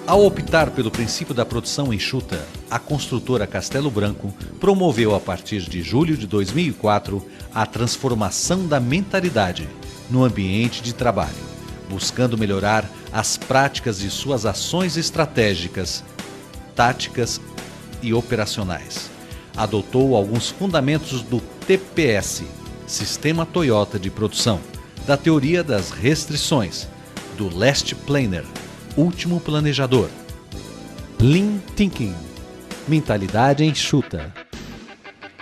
Ao optar pelo princípio da produção enxuta, a construtora Castelo Branco promoveu a partir de julho de 2004 a transformação da mentalidade no ambiente de trabalho, buscando melhorar as práticas de suas ações estratégicas, táticas e operacionais. Adotou alguns fundamentos do TPS, Sistema Toyota de Produção, da teoria das restrições, do Last Planner, Último Planejador, Lean Thinking, mentalidade enxuta.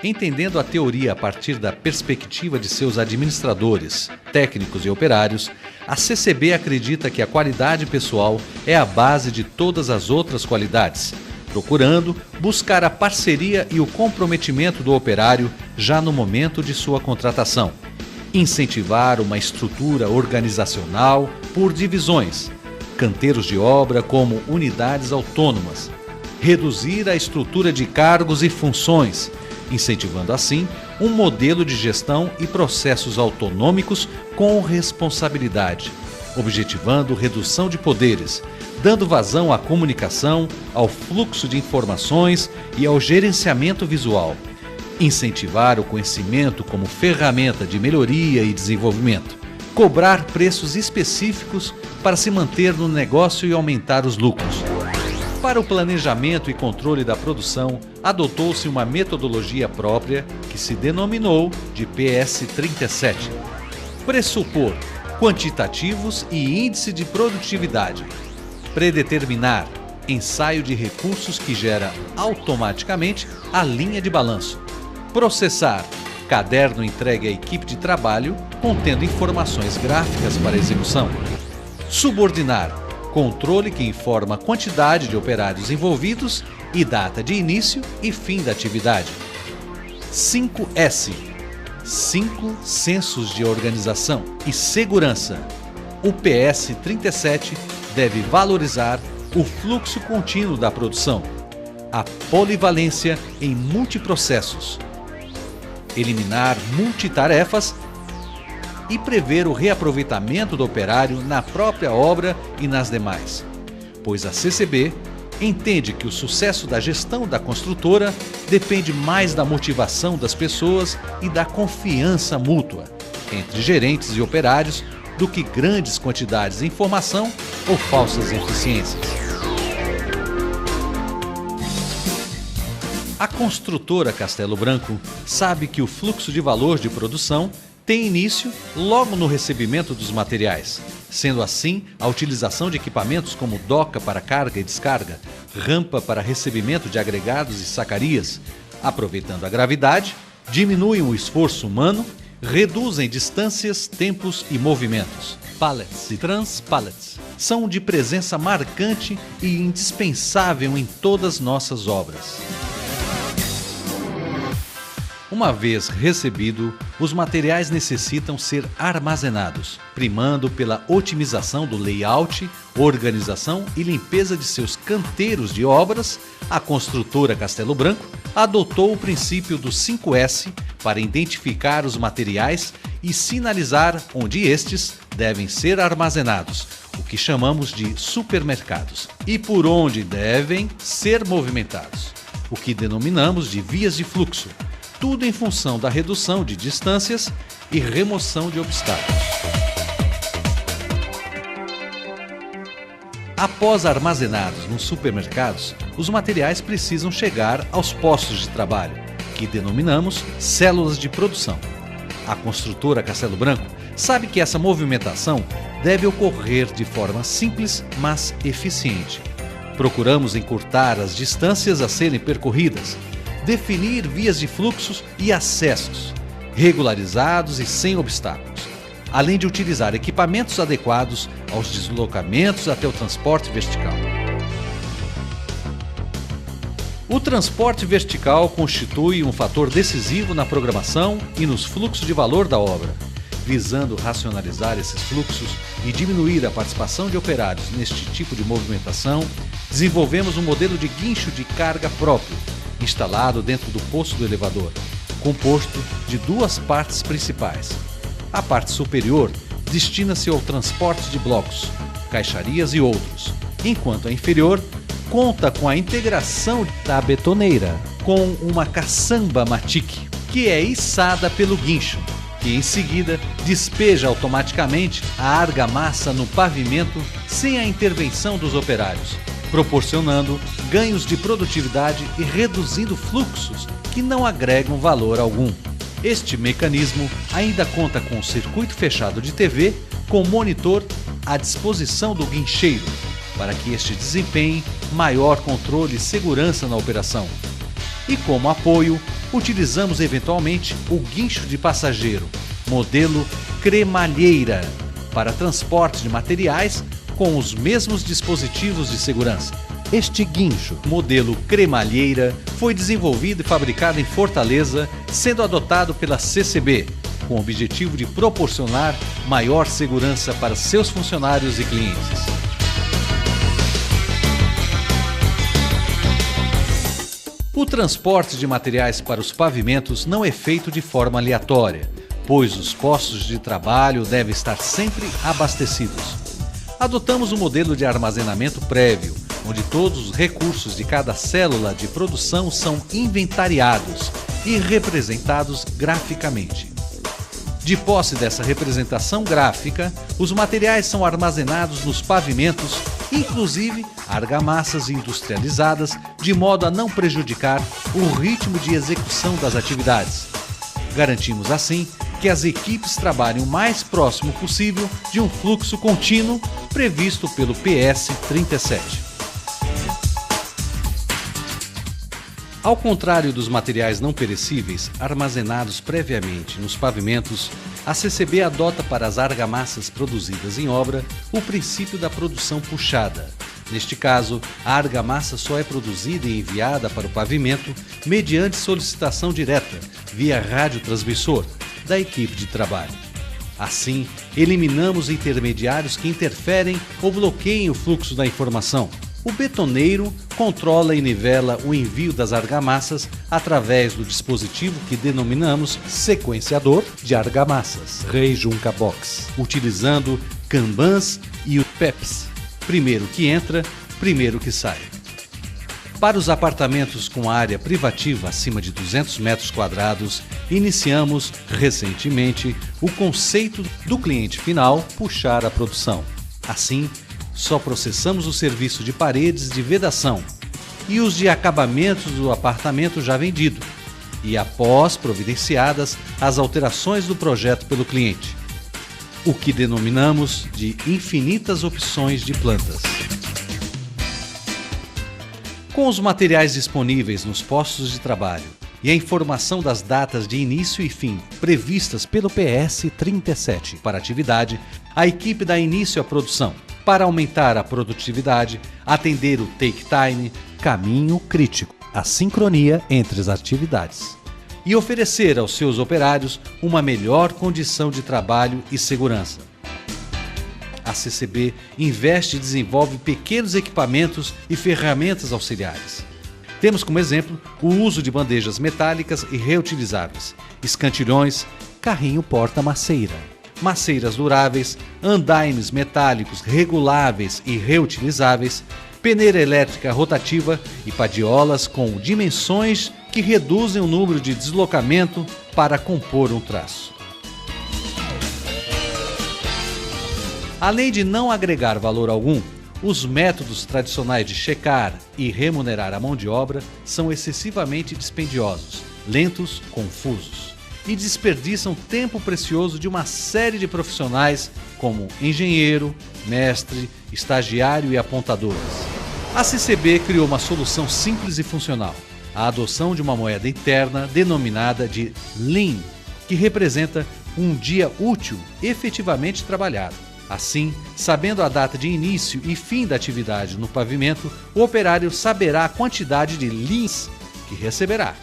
Entendendo a teoria a partir da perspectiva de seus administradores, técnicos e operários, a CCB acredita que a qualidade pessoal é a base de todas as outras qualidades, procurando buscar a parceria e o comprometimento do operário já no momento de sua contratação, incentivar uma estrutura organizacional por divisões, canteiros de obra como unidades autônomas, reduzir a estrutura de cargos e funções, incentivando assim um modelo de gestão e processos autonômicos com responsabilidade, objetivando redução de poderes, dando vazão à comunicação, ao fluxo de informações e ao gerenciamento visual, incentivar o conhecimento como ferramenta de melhoria e desenvolvimento, cobrar preços específicos para se manter no negócio e aumentar os lucros. Para o planejamento e controle da produção, adotou-se uma metodologia própria que se denominou de PS37. Pressupor quantitativos e índice de produtividade. Predeterminar ensaio de recursos que gera automaticamente a linha de balanço. Processar caderno entregue à equipe de trabalho contendo informações gráficas para execução. Subordinar controle que informa a quantidade de operários envolvidos e data de início e fim da atividade. 5S. 5 sensos de organização e segurança. O PS37 deve valorizar o fluxo contínuo da produção, a polivalência em multiprocessos, eliminar multitarefas e prever o reaproveitamento do operário na própria obra e nas demais, pois a CCB entende que o sucesso da gestão da construtora depende mais da motivação das pessoas e da confiança mútua entre gerentes e operários do que grandes quantidades de informação ou falsas eficiências. A construtora Castelo Branco sabe que o fluxo de valor de produção tem início logo no recebimento dos materiais, sendo assim a utilização de equipamentos como doca para carga e descarga, rampa para recebimento de agregados e sacarias, aproveitando a gravidade, diminuem o esforço humano, reduzem distâncias, tempos e movimentos. Pallets e transpallets são de presença marcante e indispensável em todas nossas obras. Uma vez recebido, os materiais necessitam ser armazenados, primando pela otimização do layout, organização e limpeza de seus canteiros de obras. A construtora Castelo Branco adotou o princípio do 5S para identificar os materiais e sinalizar onde estes devem ser armazenados, o que chamamos de supermercados, e por onde devem ser movimentados, o que denominamos de vias de fluxo. Tudo em função da redução de distâncias e remoção de obstáculos. Após armazenados nos supermercados, os materiais precisam chegar aos postos de trabalho, que denominamos células de produção. A construtora Castelo Branco sabe que essa movimentação deve ocorrer de forma simples, mas eficiente. Procuramos encurtar as distâncias a serem percorridas, definir vias de fluxos e acessos, regularizados e sem obstáculos, além de utilizar equipamentos adequados aos deslocamentos até o transporte vertical. O transporte vertical constitui um fator decisivo na programação e nos fluxos de valor da obra. Visando racionalizar esses fluxos e diminuir a participação de operários neste tipo de movimentação, desenvolvemos um modelo de guincho de carga próprio, instalado dentro do posto do elevador, composto de duas partes principais. A parte superior destina-se ao transporte de blocos, caixarias e outros, enquanto a inferior conta com a integração da betoneira com uma caçamba matique, que é içada pelo guincho, que em seguida despeja automaticamente a argamassa no pavimento sem a intervenção dos operários, proporcionando ganhos de produtividade e reduzindo fluxos que não agregam valor algum. Este mecanismo ainda conta com um circuito fechado de TV com monitor à disposição do guincheiro, para que este desempenhe maior controle e segurança na operação. E como apoio, utilizamos eventualmente o guincho de passageiro, modelo cremalheira, para transporte de materiais com os mesmos dispositivos de segurança. Este guincho, modelo cremalheira, foi desenvolvido e fabricado em Fortaleza, sendo adotado pela CCB, com o objetivo de proporcionar maior segurança para seus funcionários e clientes. O transporte de materiais para os pavimentos não é feito de forma aleatória, pois os postos de trabalho devem estar sempre abastecidos. Adotamos um modelo de armazenamento prévio, onde todos os recursos de cada célula de produção são inventariados e representados graficamente. De posse dessa representação gráfica, os materiais são armazenados nos pavimentos, inclusive argamassas industrializadas, de modo a não prejudicar o ritmo de execução das atividades. Garantimos assim que as equipes trabalhem o mais próximo possível de um fluxo contínuo previsto pelo PS 37. Ao contrário dos materiais não perecíveis armazenados previamente nos pavimentos, a CCB adota para as argamassas produzidas em obra o princípio da produção puxada. Neste caso, a argamassa só é produzida e enviada para o pavimento mediante solicitação direta, via radiotransmissor, da equipe de trabalho. Assim, eliminamos intermediários que interferem ou bloqueiem o fluxo da informação. O betoneiro controla e nivela o envio das argamassas através do dispositivo que denominamos sequenciador de argamassas, Rei Junca Box, utilizando Kanbans e o PEPs, primeiro que entra, primeiro que sai. Para os apartamentos com área privativa acima de 200 metros quadrados, iniciamos recentemente o conceito do cliente final puxar a produção. Assim, só processamos o serviço de paredes de vedação e os de acabamentos do apartamento já vendido, e após providenciadas as alterações do projeto pelo cliente, o que denominamos de infinitas opções de plantas. Com os materiais disponíveis nos postos de trabalho e a informação das datas de início e fim previstas pelo PS 37 para a atividade, a equipe dá início à produção, para aumentar a produtividade, atender o take time, caminho crítico, a sincronia entre as atividades, e oferecer aos seus operários uma melhor condição de trabalho e segurança. A CCB investe e desenvolve pequenos equipamentos e ferramentas auxiliares. Temos como exemplo o uso de bandejas metálicas e reutilizáveis, escantilhões, carrinho porta-maceira, maceiras duráveis, andaimes metálicos reguláveis e reutilizáveis, peneira elétrica rotativa e padiolas com dimensões que reduzem o número de deslocamento para compor um traço. Além de não agregar valor algum, os métodos tradicionais de checar e remunerar a mão de obra são excessivamente dispendiosos, lentos, confusos e desperdiçam tempo precioso de uma série de profissionais como engenheiro, mestre, estagiário e apontadores. A CCB criou uma solução simples e funcional, a adoção de uma moeda interna denominada de Lean, que representa um dia útil efetivamente trabalhado. Assim, sabendo a data de início e fim da atividade no pavimento, o operário saberá a quantidade de Leans que receberá.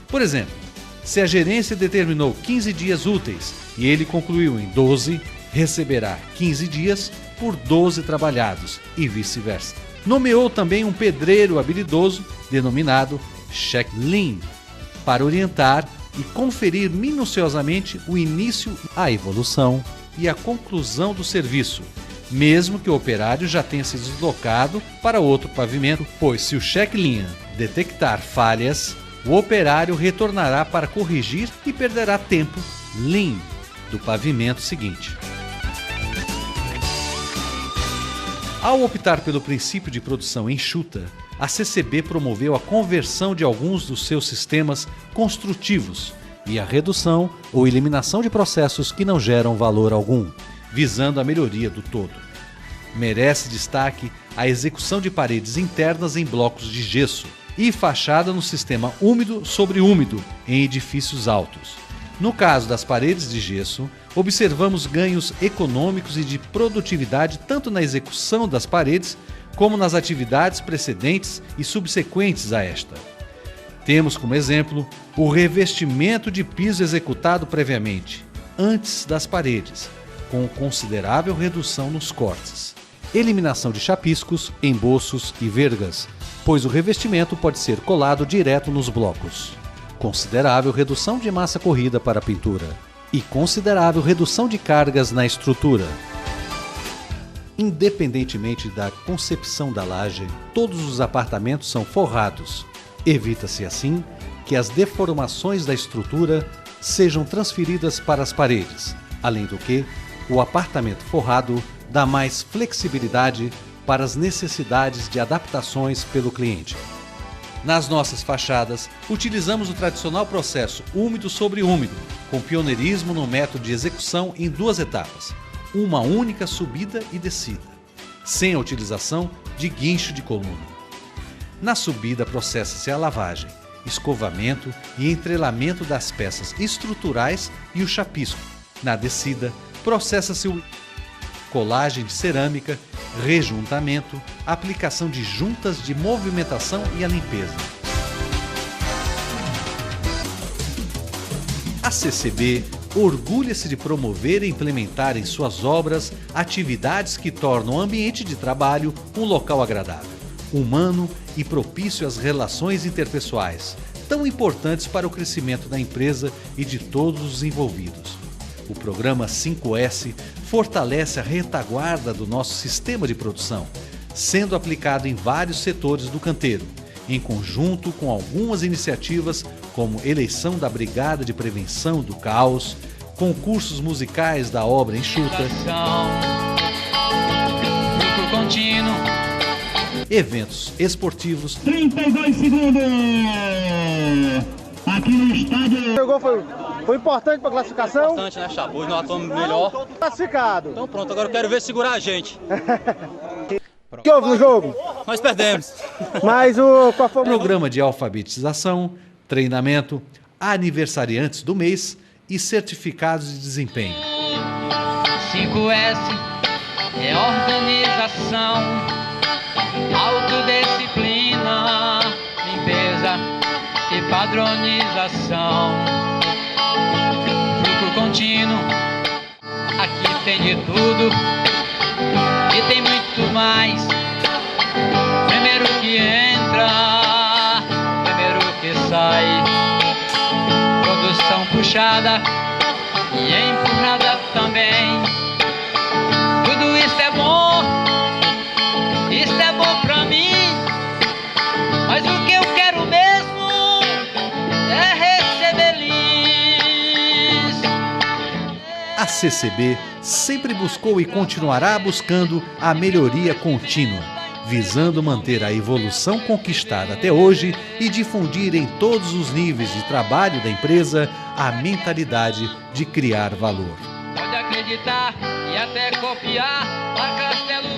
Por exemplo, se a gerência determinou 15 dias úteis e ele concluiu em 12, receberá 15 dias por 12 trabalhados e vice-versa. Nomeou também um pedreiro habilidoso, denominado Check Lean, para orientar e conferir minuciosamente o início, a evolução e a conclusão do serviço, mesmo que o operário já tenha se deslocado para outro pavimento, pois se o check-linha detectar falhas, o operário retornará para corrigir e perderá tempo lean do pavimento seguinte. Ao optar pelo princípio de produção enxuta, a CCB promoveu a conversão de alguns dos seus sistemas construtivos e a redução ou eliminação de processos que não geram valor algum, visando a melhoria do todo. Merece destaque a execução de paredes internas em blocos de gesso e fachada no sistema úmido sobre úmido em edifícios altos. No caso das paredes de gesso, observamos ganhos econômicos e de produtividade tanto na execução das paredes como nas atividades precedentes e subsequentes a esta. Temos como exemplo o revestimento de piso executado previamente, antes das paredes, com considerável redução nos cortes. Eliminação de chapiscos, emboços e vergas, pois o revestimento pode ser colado direto nos blocos. Considerável redução de massa corrida para a pintura e considerável redução de cargas na estrutura. Independentemente da concepção da laje, todos os apartamentos são forrados. Evita-se assim que as deformações da estrutura sejam transferidas para as paredes, além do que o apartamento forrado dá mais flexibilidade para as necessidades de adaptações pelo cliente. Nas nossas fachadas, utilizamos o tradicional processo úmido sobre úmido, com pioneirismo no método de execução em 2 etapas, uma única subida e descida, sem a utilização de guincho de coluna. Na subida processa-se a lavagem, escovamento e entrelamento das peças estruturais e o chapisco. Na descida, processa-se o colagem de cerâmica, rejuntamento, aplicação de juntas de movimentação e a limpeza. A CCB orgulha-se de promover e implementar em suas obras atividades que tornam o ambiente de trabalho um local agradável, humano e propício às relações interpessoais, tão importantes para o crescimento da empresa e de todos os envolvidos. O programa 5S fortalece a retaguarda do nosso sistema de produção, sendo aplicado em vários setores do canteiro, em conjunto com algumas iniciativas como eleição da Brigada de Prevenção do Caos, concursos musicais da obra enxuta, lucro contínuo, eventos esportivos, 32 segundos aqui no estádio. O gol foi importante para a classificação? Bastante, né, Chapo? Hoje nós atuamos melhor. Classificado. Então pronto, agora eu quero ver segurar a gente. O que houve no jogo? Nós perdemos. Mas qual foi o programa de alfabetização, treinamento, aniversariantes do mês e certificados de desempenho. 5S é organização, autodisciplina, limpeza e padronização. Lucro contínuo, aqui tem de tudo e tem muito mais. Primeiro que entra, primeiro que sai. Produção puxada e empurrada também. Tudo isso é bom pra mim. Mas o que eu quero mesmo é receber lis. A CCB sempre buscou e continuará buscando a melhoria contínua, visando manter a evolução conquistada até hoje e difundir em todos os níveis de trabalho da empresa a mentalidade de criar valor. Pode acreditar e até copiar a Castelo